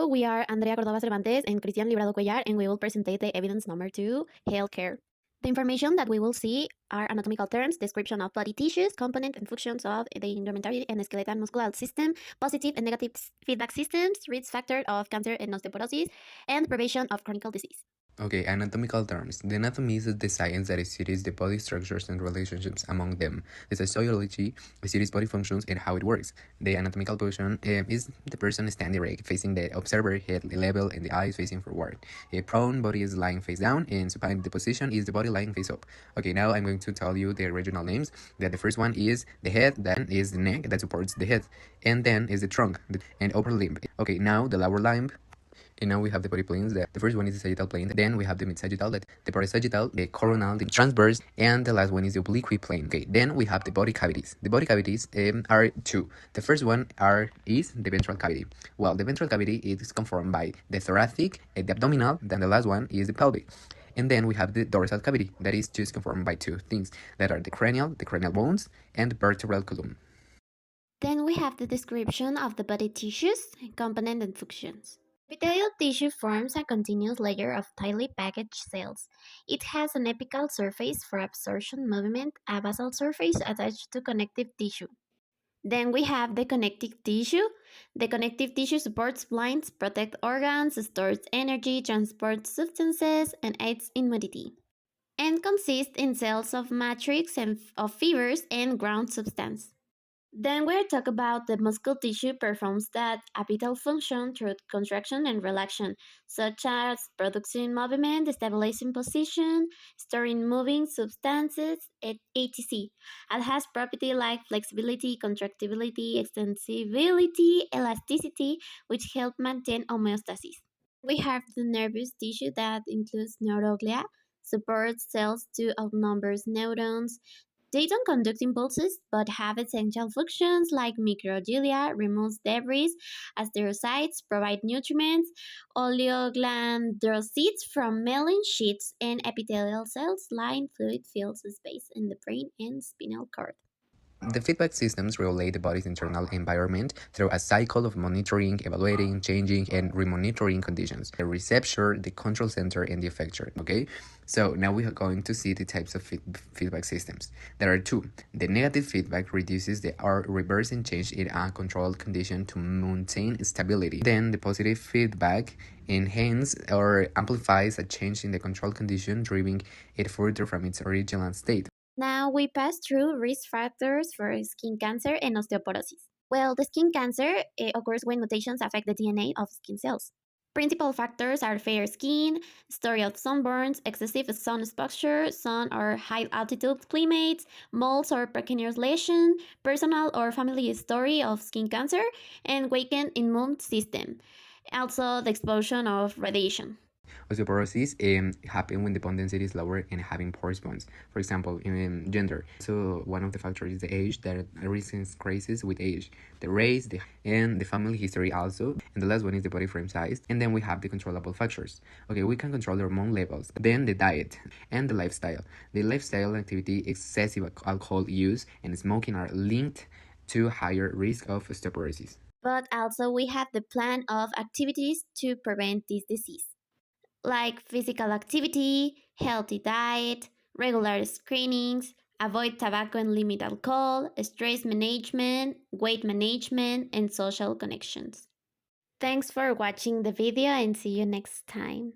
Hello, we are Andrea Cordova Cervantes and Cristian Librado Cuellar, and we will present the evidence number 2, healthcare. The information that we will see are anatomical terms, description of body tissues, component and functions of the integumentary and skeletal muscular system, positive and negative feedback systems, risk factor of cancer and osteoporosis, and prevention of chronic disease. Okay, anatomical terms. The anatomy is the science that studies the body structures and relationships among them. The sociology studies body functions and how it works. The anatomical position is the person standing erect, facing the observer, head level, and the eyes facing forward. A prone body is lying face down, and supine the position is the body lying face up. Okay, now I'm going to tell you the regional names. That the first one is the head, then is the neck that supports the head, and then is the trunk and upper limb. Okay, now the lower limb. And now we have the body planes. The first one is the sagittal plane. Then we have the mid-sagittal, the parasagittal, the coronal, the transverse, and the last one is the oblique plane. Okay. Then we have the body cavities. The body cavities are two. The first one is the ventral cavity. Well, the ventral cavity is conformed by the thoracic, the abdominal. Then the last one is the pelvic. And then we have the dorsal cavity that is just conformed by two things that are the cranial bones, and the vertebral column. Then we have the description of the body tissues, component and functions. Epithelial tissue forms a continuous layer of tightly packaged cells. It has an apical surface for absorption movement, a basal surface attached to connective tissue. Then we have the connective tissue. The connective tissue supports blinds, protects organs, stores energy, transports substances, and aids in motility. And consists in cells of matrix and of fibers and ground substance. Then we'll talk about the muscle tissue performs that apital function through contraction and relaxation, such as producing movement, stabilizing position, storing moving substances, etc. It has property like flexibility, contractibility, extensibility, elasticity, which help maintain homeostasis. We have the nervous tissue that includes neuroglia, supports cells to outnumber neurons. They don't conduct impulses, but have essential functions like microglia, removes debris, astrocytes, provide nutrients, oligodendrocytes from myelin sheaths, and epithelial cells line fluid fills space in the brain and spinal cord. The feedback systems regulate the body's internal environment through a cycle of monitoring, evaluating, changing, and remonitoring conditions. The receptor, the control center, and the effector. Okay, so now we are going to see the types of feedback systems. There are two. The negative feedback reduces the or reversing change in a controlled condition to maintain stability. Then the positive feedback enhances or amplifies a change in the control condition, driving it further from its original state. Now we pass through risk factors for skin cancer and osteoporosis. Well, the skin cancer occurs when mutations affect the DNA of skin cells. Principal factors are fair skin, story of sunburns, excessive sun exposure, sun or high altitude climates, moles or precarious lesion, personal or family history of skin cancer, and weakened immune system. Also, the exposure of radiation. Osteoporosis happen when the bone density is lower and having porous bones. For example, in gender. So one of the factors is the age that risk increases with age, the race, and the family history also. And the last one is the body frame size. And then we have the controllable factors. Okay, we can control the hormone levels. Then the diet and the lifestyle. The lifestyle activity, excessive alcohol use, and smoking are linked to higher risk of osteoporosis. But also we have the plan of activities to prevent this disease, like physical activity, healthy diet, regular screenings, avoid tobacco and limit alcohol, stress management, weight management, and social connections. Thanks for watching the video and see you next time.